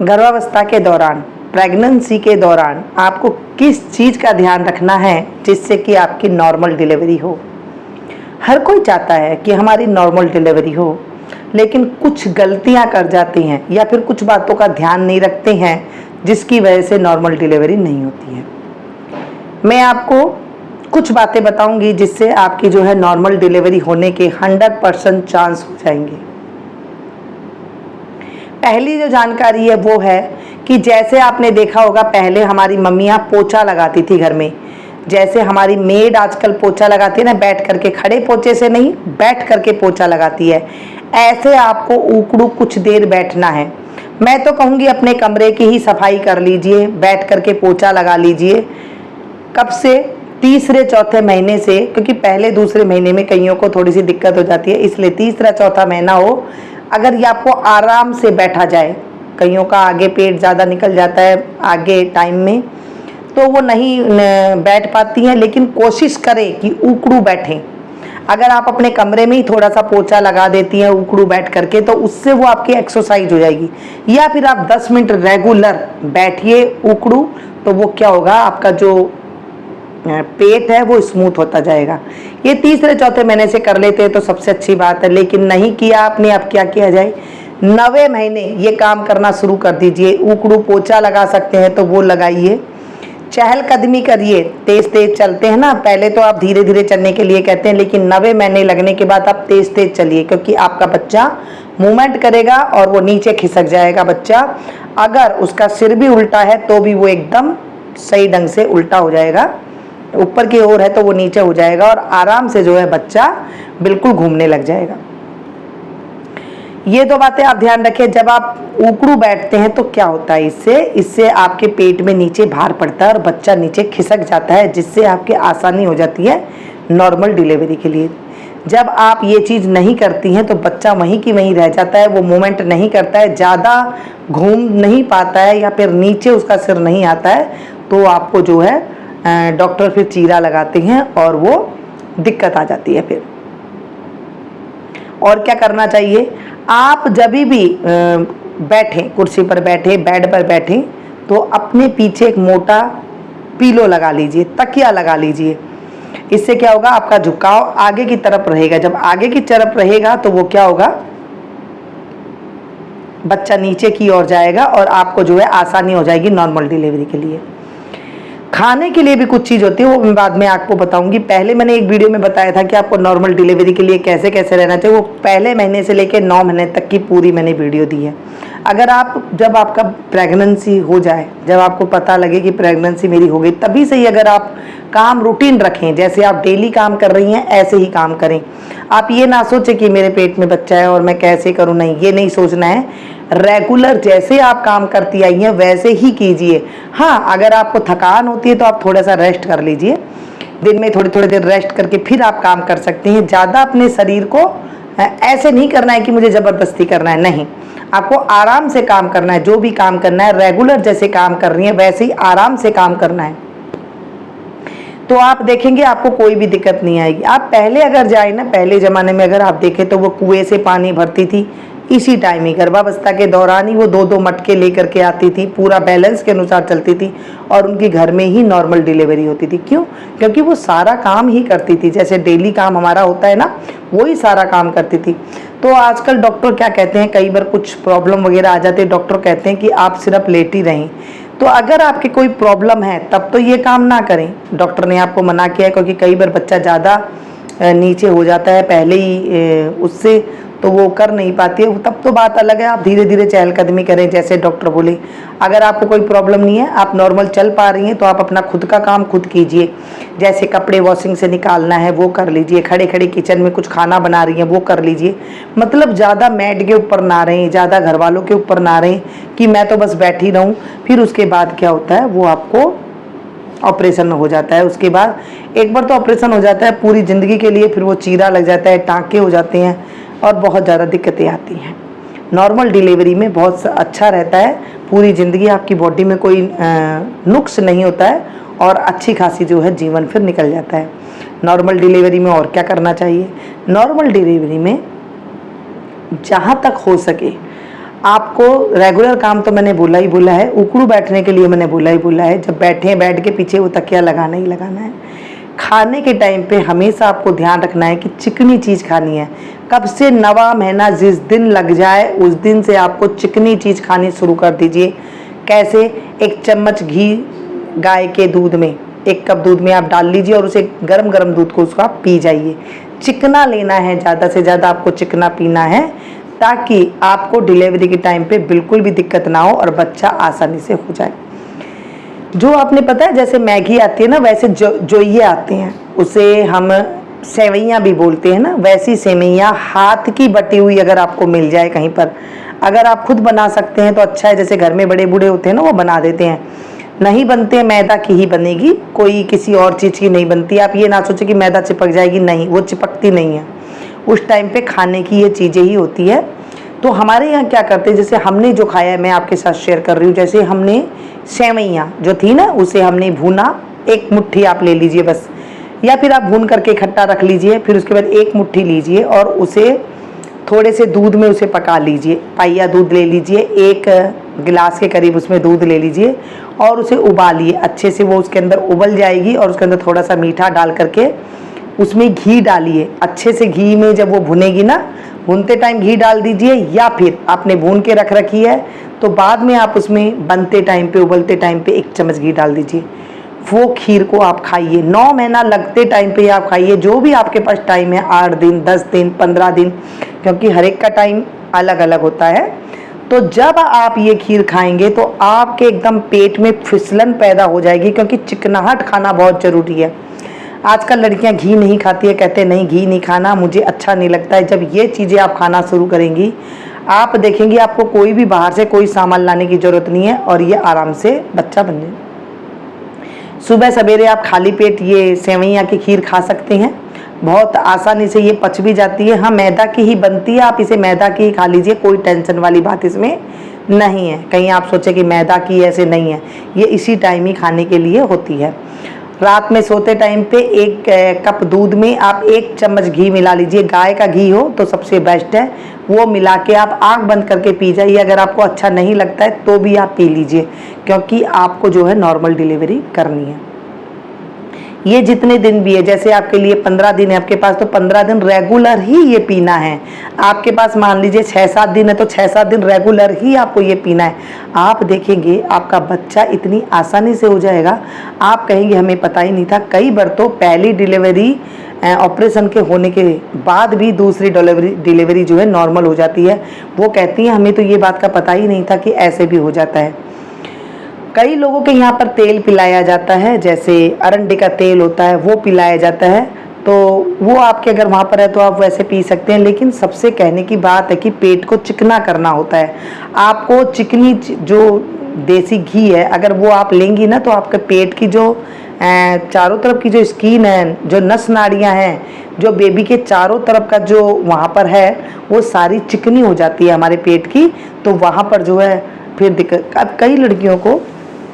गर्भावस्था के दौरान, प्रेगनेंसी के दौरान आपको किस चीज़ का ध्यान रखना है जिससे कि आपकी नॉर्मल डिलीवरी हो। हर कोई चाहता है कि हमारी नॉर्मल डिलीवरी हो, लेकिन कुछ गलतियां कर जाती हैं या फिर कुछ बातों का ध्यान नहीं रखते हैं जिसकी वजह से नॉर्मल डिलीवरी नहीं होती है। मैं आपको कुछ बातें बताऊंगी जिससे आपकी जो है नॉर्मल डिलीवरी होने के 100% चांस हो जाएंगे। पहली जो जानकारी है वो है कि जैसे आपने देखा होगा, पहले हमारी मम्मियाँ पोछा लगाती थी घर में। जैसे हमारी मेड आजकल पोछा लगाती है ना, बैठ करके, खड़े पोछे से नहीं, बैठ करके पोछा लगाती है। ऐसे आपको उकड़ू कुछ देर बैठना है। मैं तो कहूँगी अपने कमरे की ही सफाई कर लीजिए, बैठ करके पोछा लगा लीजिए। कब से? तीसरे चौथे महीने से, क्योंकि पहले दूसरे महीने में कईयों को थोड़ी सी दिक्कत हो जाती है, इसलिए तीसरा चौथा महीना हो, अगर ये आपको आराम से बैठा जाए। कईयों का आगे पेट ज़्यादा निकल जाता है आगे टाइम में, तो वो नहीं बैठ पाती हैं, लेकिन कोशिश करें कि उकड़ू बैठें। अगर आप अपने कमरे में ही थोड़ा सा पोछा लगा देती हैं उकड़ू बैठ करके, तो उससे वो आपकी एक्सरसाइज हो जाएगी। या फिर आप 10 मिनट रेगुलर बैठिए उकड़ू, तो वो क्या होगा, आपका जो पेट है वो स्मूथ होता जाएगा। ये तीसरे चौथे महीने से कर लेते हैं तो सबसे अच्छी बात है, लेकिन नहीं किया आपने, अब क्या किया जाए? 9वें महीने ये काम करना शुरू कर दीजिए। उकड़ू पोछा लगा सकते हैं तो वो लगाइए। चहलकदमी करिए, तेज तेज चलते हैं ना, पहले तो आप धीरे धीरे चलने के लिए कहते हैं, लेकिन 9वें महीने लगने के बाद आप तेज तेज चलिए, क्योंकि आपका बच्चा मूवमेंट करेगा और वो नीचे खिसक जाएगा बच्चा। अगर उसका सिर भी उल्टा है तो भी वो एकदम सही ढंग से उल्टा हो जाएगा, ऊपर की ओर है तो वो नीचे हो जाएगा और आराम से जो है बच्चा बिल्कुल घूमने लग जाएगा। ये दो बातें आप ध्यान रखें। जब आप उकड़ू बैठते हैं तो क्या होता है, इससे आपके पेट में नीचे भार पड़ता है और बच्चा नीचे खिसक जाता है, जिससे आपके आसानी हो जाती है नॉर्मल डिलीवरी के लिए। जब आप ये चीज़ नहीं करती हैं तो बच्चा वहीं की वहीं रह जाता है, वो मूवमेंट नहीं करता है, ज़्यादा घूम नहीं पाता है, या फिर नीचे उसका सिर नहीं आता है, तो आपको जो है डॉक्टर फिर चीरा लगाते हैं और वो दिक्कत आ जाती है फिर। और क्या करना चाहिए, आप जब भी बैठें, कुर्सी पर बैठे, बेड पर बैठे, तो अपने पीछे एक मोटा पिलो लगा लीजिए, तकिया लगा लीजिए। इससे क्या होगा, आपका झुकाव आगे की तरफ रहेगा। जब आगे की तरफ रहेगा तो वो क्या होगा, बच्चा नीचे की ओर जाएगा और आपको जो है आसानी हो जाएगी नॉर्मल डिलीवरी के लिए। खाने के लिए भी कुछ चीज़ होती है, वो मैं बाद में आपको बताऊंगी। पहले मैंने एक वीडियो में बताया था कि आपको नॉर्मल डिलीवरी के लिए कैसे कैसे रहना चाहिए, वो पहले महीने से लेकर 9 महीने तक की पूरी मैंने वीडियो दी है। अगर आप, जब आपका प्रेगनेंसी हो जाए, जब आपको पता लगे कि प्रेगनेंसी मेरी हो गई, तभी से ही अगर आप काम रूटीन रखें, जैसे आप डेली काम कर रही हैं ऐसे ही काम करें। आप ये ना सोचें कि मेरे पेट में बच्चा है और मैं कैसे करूँ, नहीं, ये नहीं सोचना है। रेगुलर जैसे आप काम करती आई हैं वैसे ही कीजिए। हाँ, अगर आपको थकान होती है तो आप थोड़ा सा रेस्ट कर लीजिए, दिन में थोड़ी थोड़ी देर रेस्ट करके फिर आप काम कर सकते हैं। ज़्यादा अपने शरीर को ऐसे नहीं करना है कि मुझे ज़बरदस्ती करना है, नहीं, आपको आराम से काम करना है। जो भी काम करना है रेगुलर जैसे काम कर रही हैं वैसे ही आराम से काम करना है, तो आप देखेंगे आपको कोई भी दिक्कत नहीं आएगी। आप पहले अगर जाए ना, पहले ज़माने में अगर आप देखें तो वो कुएं से पानी भरती थी, इसी टाइम ही गर्भावस्था के दौरान ही वो 2-2 मटके लेकर के आती थी, पूरा बैलेंस के अनुसार चलती थी और उनकी घर में ही नॉर्मल डिलीवरी होती थी। क्यों? क्योंकि वो सारा काम ही करती थी, जैसे डेली काम हमारा होता है ना, वही सारा काम करती थी। तो आजकल डॉक्टर क्या कहते हैं, कई बार कुछ प्रॉब्लम वगैरह आ जाते हैं, डॉक्टर कहते हैं कि आप सिर्फ लेटी रहें। तो अगर आपकी कोई प्रॉब्लम है तब तो ये काम ना करें, डॉक्टर ने आपको मना किया है, क्योंकि कई बार बच्चा ज़्यादा नीचे हो जाता है पहले ही उससे, तो वो कर नहीं पाती है, तब तो बात अलग है। आप धीरे धीरे चहलकदमी करें जैसे डॉक्टर बोले। अगर आपको कोई प्रॉब्लम नहीं है, आप नॉर्मल चल पा रही हैं, तो आप अपना खुद का काम खुद कीजिए। जैसे कपड़े वॉशिंग से निकालना है वो कर लीजिए, खड़े खड़े किचन में कुछ खाना बना रही हैं वो कर लीजिए। मतलब ज़्यादा मैड के ऊपर ना रहें, ज़्यादा घर वालों के ऊपर ना रहें कि मैं तो बस बैठी रहूँ। फिर उसके बाद क्या होता है, वो आपको ऑपरेशन हो जाता है। उसके बाद एक बार तो ऑपरेशन हो जाता है पूरी ज़िंदगी के लिए, फिर वो चीरा लग जाता है, टाँके हो जाते हैं और बहुत ज़्यादा दिक्कतें आती हैं। नॉर्मल डिलीवरी में बहुत अच्छा रहता है, पूरी ज़िंदगी आपकी बॉडी में कोई नुक्स नहीं होता है और अच्छी खासी जो है जीवन फिर निकल जाता है। नॉर्मल डिलीवरी में और क्या करना चाहिए, नॉर्मल डिलीवरी में जहाँ तक हो सके आपको रेगुलर काम तो मैंने बोला ही बोला है, उकड़ू बैठने के लिए मैंने बोला ही बोला है, जब बैठे हैं बेड के पीछे वो तकिया लगाना ही लगाना है। खाने के टाइम पे हमेशा आपको ध्यान रखना है कि चिकनी चीज़ खानी है। कब से 9वां महीना जिस दिन लग जाए उस दिन से आपको चिकनी चीज़ खानी शुरू कर दीजिए। कैसे? 1 चम्मच घी गाय के दूध में, 1 कप दूध में आप डाल लीजिए और उसे गरम गरम दूध को उसको आप पी जाइए। चिकना लेना है, ज़्यादा से ज़्यादा आपको चिकना पीना है, ताकि आपको डिलीवरी के टाइम पे बिल्कुल भी दिक्कत ना हो और बच्चा आसानी से हो जाए। जो आपने पता है जैसे मैगी आती है ना, वैसे जो ये आते हैं उसे हम सेवैयाँ भी बोलते हैं ना, वैसी सेवैयाँ हाथ की बटी हुई अगर आपको मिल जाए कहीं पर, अगर आप खुद बना सकते हैं तो अच्छा है। जैसे घर में बड़े बूढ़े होते हैं ना, वो बना देते हैं। नहीं बनते हैं, मैदा की ही बनेगी, कोई किसी और चीज़ की नहीं बनती। आप ये ना सोचें कि मैदा चिपक जाएगी, नहीं, वो चिपकती नहीं है। उस टाइम पे खाने की ये चीज़ें ही होती है। तो हमारे यहाँ क्या करते हैं, जैसे हमने जो खाया है मैं आपके साथ शेयर कर रही हूँ। जैसे हमने सेवैयाँ जो थी ना, उसे हमने भूना, 1 मुट्ठी आप ले लीजिए बस, या फिर आप भून करके इकट्ठा रख लीजिए। फिर उसके बाद 1 मुट्ठी लीजिए और उसे थोड़े से दूध में उसे पका लीजिए। पाइया दूध ले लीजिए, 1 गिलास के करीब उसमें दूध ले लीजिए और उसे उबालिए अच्छे से। वो उसके अंदर उबल जाएगी और उसके अंदर थोड़ा सा मीठा डाल करके उसमें घी डालिए अच्छे से। घी में जब वो भुनेगी ना, भूनते टाइम घी डाल दीजिए, या फिर आपने भून के रख रखी है तो बाद में आप उसमें बनते टाइम पे, उबलते टाइम पे 1 चम्मच घी डाल दीजिए। वो खीर को आप खाइए। 9 महीना लगते टाइम पे आप खाइए, जो भी आपके पास टाइम है, 8 दिन, 10 दिन, 15 दिन, क्योंकि हर एक का टाइम अलग अलग होता है। तो जब आप ये खीर खाएंगे तो आपके एकदम पेट में फिसलन पैदा हो जाएगी, क्योंकि चिकनाहट खाना बहुत ज़रूरी है। आजकल लड़कियां घी नहीं खाती है, कहते हैं नहीं घी नहीं खाना, मुझे अच्छा नहीं लगता है। जब ये चीज़ें आप खाना शुरू करेंगी, आप देखेंगी आपको कोई भी बाहर से कोई सामान लाने की ज़रूरत नहीं है और ये आराम से बच्चा बन जाए। सुबह सवेरे आप खाली पेट ये सेवैयाँ की खीर खा सकते हैं, बहुत आसानी से ये पच भी जाती है। हाँ, मैदा की ही बनती है, आप इसे मैदा की ही खा लीजिए, कोई टेंशन वाली बात इसमें नहीं है। कहीं आप सोचें कि मैदा की, ऐसे नहीं है, ये इसी टाइम ही खाने के लिए होती है। रात में सोते टाइम पे 1 कप दूध में आप 1 चम्मच घी मिला लीजिए। गाय का घी हो तो सबसे बेस्ट है, वो मिला के आप आँख बंद करके पी जाइए। अगर आपको अच्छा नहीं लगता है तो भी आप पी लीजिए, क्योंकि आपको जो है नॉर्मल डिलीवरी करनी है। ये जितने दिन भी है, जैसे आपके लिए 15 दिन है आपके पास, तो 15 दिन रेगुलर ही ये पीना है। आपके पास मान लीजिए 6-7 दिन है तो 6-7 दिन रेगुलर ही आपको ये पीना है। आप देखेंगे आपका बच्चा इतनी आसानी से हो जाएगा, आप कहेंगे हमें पता ही नहीं था। कई बार तो पहली डिलीवरी ऑपरेशन के होने के बाद भी दूसरी डिलीवरी जो है नॉर्मल हो जाती है। वो कहती हैं हमें तो ये बात का पता ही नहीं था कि ऐसे भी हो जाता है। कई लोगों के यहाँ पर तेल पिलाया जाता है, जैसे अरंडी का तेल होता है वो पिलाया जाता है, तो वो आपके अगर वहाँ पर है तो आप वैसे पी सकते हैं। लेकिन सबसे कहने की बात है कि पेट को चिकना करना होता है। आपको चिकनी जो देसी घी है अगर वो आप लेंगी ना, तो आपके पेट की जो चारों तरफ की जो स्किन है, जो नस नाड़ियाँ हैं, जो बेबी के चारों तरफ का जो वहाँ पर है, वो सारी चिकनी हो जाती है हमारे पेट की। तो वहाँ पर जो है फिर दिक्कत। अब कई लड़कियों को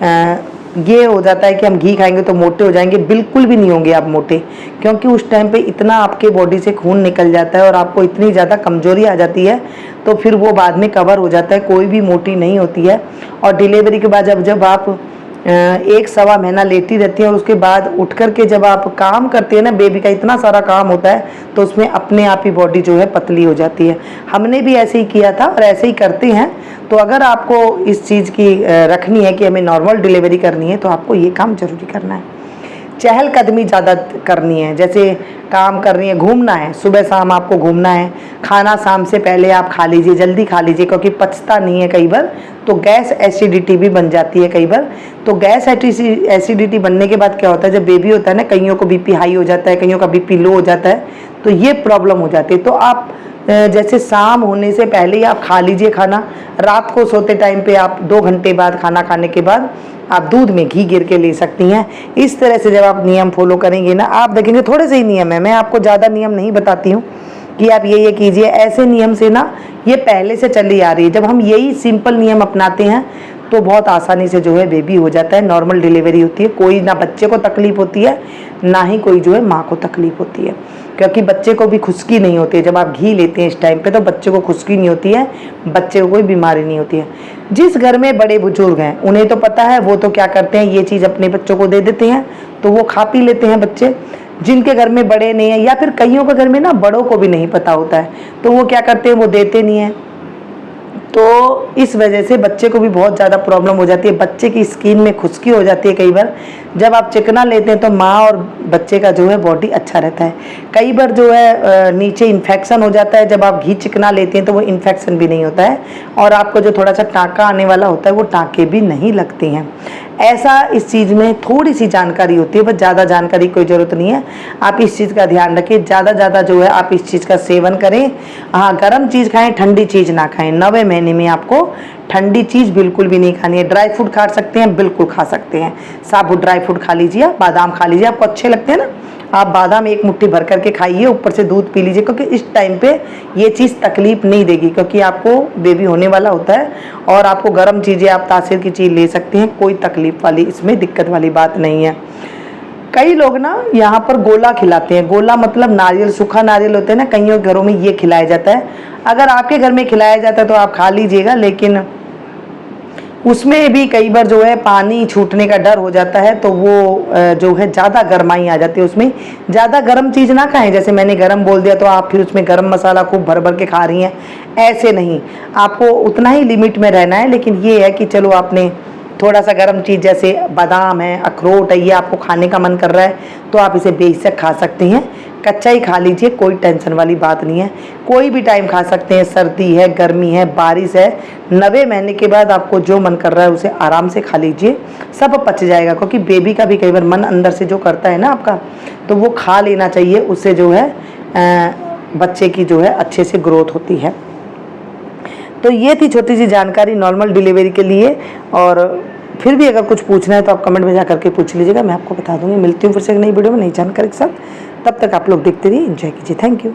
ये हो जाता है कि हम घी खाएंगे तो मोटे हो जाएंगे। बिल्कुल भी नहीं होंगे आप मोटे, क्योंकि उस टाइम पे इतना आपके बॉडी से खून निकल जाता है और आपको इतनी ज़्यादा कमजोरी आ जाती है, तो फिर वो बाद में कवर हो जाता है, कोई भी मोटी नहीं होती है। और डिलीवरी के बाद जब आप 1-1.25 महीना लेटी रहती है और उसके बाद उठ कर के जब आप काम करते हैं ना, बेबी का इतना सारा काम होता है, तो उसमें अपने आप ही बॉडी जो है पतली हो जाती है। हमने भी ऐसे ही किया था और ऐसे ही करते हैं। तो अगर आपको इस चीज़ की रखनी है कि हमें नॉर्मल डिलीवरी करनी है, तो आपको ये काम ज़रूरी करना है। चहलकदमी ज़्यादा करनी है, जैसे काम कर रही है, घूमना है, सुबह शाम आपको घूमना है। खाना शाम से पहले आप खा लीजिए, जल्दी खा लीजिए, क्योंकि पचता नहीं है कई बार, तो गैस एसिडिटी भी बन जाती है कई बार। तो गैस एसिडिटी बनने के बाद क्या होता है, जब बेबी होता है ना, कईयों को बीपी हाई हो जाता है, कईयों का बीपी लो हो जाता है, तो ये प्रॉब्लम हो जाती है। तो आप जैसे शाम होने से पहले ही आप खा लीजिए खाना। रात को सोते टाइम पे आप 2 घंटे बाद खाना खाने के बाद आप दूध में घी गिर के ले सकती हैं। इस तरह से जब आप नियम फॉलो करेंगे ना, आप देखेंगे थोड़े से ही नियम है, मैं आपको ज़्यादा नियम नहीं बताती हूँ कि आप ये कीजिए। ऐसे नियम से ना ये पहले से चली आ रही है। जब हम यही सिंपल नियम अपनाते हैं तो बहुत आसानी से जो है बेबी हो जाता है, नॉर्मल डिलीवरी होती है। कोई ना बच्चे को तकलीफ होती है, ना ही कोई जो है माँ को तकलीफ होती है। क्योंकि बच्चे को भी खुश्की नहीं होती है। जब आप घी लेते हैं इस टाइम पे तो बच्चे को खुश्की नहीं होती है, बच्चे को कोई बीमारी नहीं होती है। जिस घर में बड़े बुजुर्ग हैं उन्हें तो पता है, वो तो क्या करते हैं, ये चीज़ अपने बच्चों को दे देते हैं तो वो खा पी लेते हैं बच्चे। जिनके घर में बड़े नहीं है या फिर कईयों के घर में ना बड़ों को भी नहीं पता होता है तो वो क्या करते हैं, वो देते नहीं हैं। तो इस वजह से बच्चे को भी बहुत ज़्यादा प्रॉब्लम हो जाती है, बच्चे की स्किन में खुश्की हो जाती है। कई बार जब आप चिकना लेते हैं तो माँ और बच्चे का जो है बॉडी अच्छा रहता है। कई बार जो है नीचे इन्फेक्शन हो जाता है, जब आप घी चिकना लेते हैं तो वो इन्फेक्शन भी नहीं होता है और आपको जो थोड़ा सा टाँका आने वाला होता है वो टाँके भी नहीं लगते हैं। ऐसा इस चीज़ में थोड़ी सी जानकारी होती है, बस ज़्यादा जानकारी कोई ज़रूरत नहीं है। आप इस चीज़ का ध्यान रखिए, ज़्यादा जो है आप इस चीज़ का सेवन करें। हाँ, गर्म चीज़ खाएं, ठंडी चीज़ ना खाएं। 9वें महीने में आपको ठंडी चीज़ बिल्कुल भी नहीं खानी है। ड्राई फ्रूट खा सकते हैं, बिल्कुल खा सकते हैं, साबुत ड्राई फ्रूट खा लीजिए, बादाम खा लीजिए, आपको अच्छे लगते हैं ना, आप बादाम एक मुट्ठी भर करके खाइए, ऊपर से दूध पी लीजिए, क्योंकि इस टाइम पे ये चीज़ तकलीफ नहीं देगी, क्योंकि आपको बेबी होने वाला होता है और आपको गर्म चीज़ें, आप तासीर की चीज़ ले सकते हैं, कोई तकलीफ वाली इसमें दिक्कत वाली बात नहीं है। कई लोग ना यहाँ पर गोला खिलाते हैं, गोला मतलब नारियल, सूखा नारियल होता है ना, कईयों घरों में ये खिलाया जाता है। अगर आपके घर में खिलाया जाता है तो आप खा लीजिएगा, लेकिन उसमें भी कई बार जो है पानी छूटने का डर हो जाता है, तो वो जो है ज़्यादा गर्माई आ जाती है उसमें। ज़्यादा गर्म चीज़ ना खाएं, जैसे मैंने गर्म बोल दिया तो आप फिर उसमें गर्म मसाला खूब भर भर के खा रही हैं, ऐसे नहीं, आपको उतना ही लिमिट में रहना है। लेकिन ये है कि चलो आपने थोड़ा सा गर्म चीज़ जैसे बादाम है, अखरोट है, ये आपको खाने का मन कर रहा है तो आप इसे बेशक खा सकते हैं, कच्चा ही खा लीजिए, कोई टेंशन वाली बात नहीं है, कोई भी टाइम खा सकते हैं, सर्दी है, गर्मी है, बारिश है। 9वें महीने के बाद आपको जो मन कर रहा है उसे आराम से खा लीजिए, सब पच जाएगा। क्योंकि बेबी का भी कई बार मन अंदर से जो करता है ना आपका, तो वो खा लेना चाहिए, उससे जो है बच्चे की जो है अच्छे से ग्रोथ होती है। तो ये थी छोटी सी जानकारी नॉर्मल डिलीवरी के लिए, और फिर भी अगर कुछ पूछना है तो आप कमेंट में जा करके पूछ लीजिएगा, मैं आपको बता दूंगी। मिलती हूँ फिर से एक नई वीडियो में नई जानकारी के साथ, तब तक आप लोग देखते रहिए, एंजॉय कीजिए। Thank you.